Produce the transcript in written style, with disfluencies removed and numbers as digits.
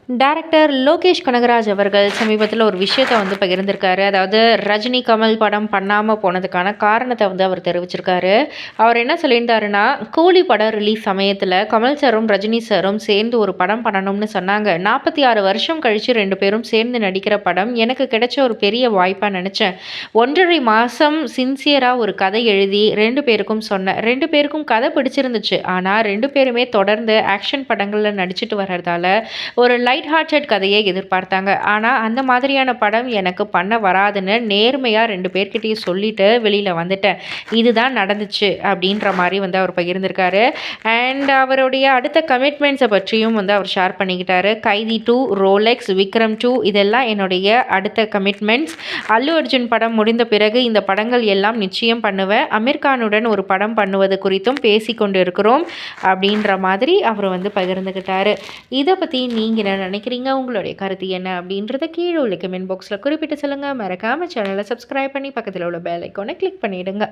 Director Lokesh Kanagaraj அவர்கள் சமீபத்தில் ஒரு விஷயத்தை பகிர்ந்திருக்காரு. அதாவது ரஜினி, கமல் படம் பண்ணாமல் போனதுக்கான காரணத்தை அவர் தெரிவிச்சிருக்காரு. அவர் என்ன சொல்லியிருந்தாருன்னா, கூலி படம் ரிலீஸ் சமயத்தில் கமல் சாரும் ரஜினி சாரும் சேர்ந்து ஒரு படம் பண்ணணும்னு சொன்னாங்க. 46 வருஷம் கழித்து 2 பேரும் சேர்ந்து நடிக்கிற படம் எனக்கு கிடைச்ச ஒரு பெரிய வாய்ப்பாக நினச்சேன். 1.5 மாதம் சின்சியராக ஒரு கதை எழுதி 2 பேருக்கும் சொன்னேன். 2 பேருக்கும் கதை பிடிச்சிருந்துச்சு. ஆனால் 2 பேருமே தொடர்ந்து ஆக்ஷன் படங்களில் நடிச்சிட்டு வர்றதால ஒரு லைட் ஹார்ட்டட் கதையை எதிர்பார்த்தாங்க. ஆனால் அந்த மாதிரியான படம் எனக்கு பண்ண வராதுன்னு நேர்மையாக 2 பேர்கிட்டையும் சொல்லிட்டு வெளியில் வந்துட்டேன். இதுதான் நடந்துச்சு அப்படின்ற மாதிரி அவர் பகிர்ந்திருக்காரு. அண்ட் அவருடைய அடுத்த கமிட்மெண்ட்ஸை பற்றியும் அவர் ஷேர் பண்ணிக்கிட்டாரு. கைதி 2, ரோலெக்ஸ், விக்ரம் 2 இதெல்லாம் என்னுடைய அடுத்த கமிட்மெண்ட்ஸ். அல்லு அர்ஜுன் படம் முடிந்த பிறகு இந்த படங்கள் எல்லாம் நிச்சயம் பண்ணுவேன். அமீர் கானுடன் ஒரு படம் பண்ணுவது குறித்தும் பேசிக்கொண்டு இருக்கிறோம் அப்படின்ற மாதிரி அவர் பகிர்ந்துக்கிட்டாரு. இதை பற்றி நீங்கள் என்ன நினைக்கிறீங்க? உங்களுடைய கருத்து என்ன அப்படின்றத கீழே உள்ள கமெண்ட் பாக்ஸில் குறிப்பிட்டு சொல்லுங்கள். மறக்காமல் சேனலை சப்ஸ்கிரைப் பண்ணி பக்கத்தில் உள்ள பெல் ஐக்கானை கிளிக் பண்ணிவிடுங்க.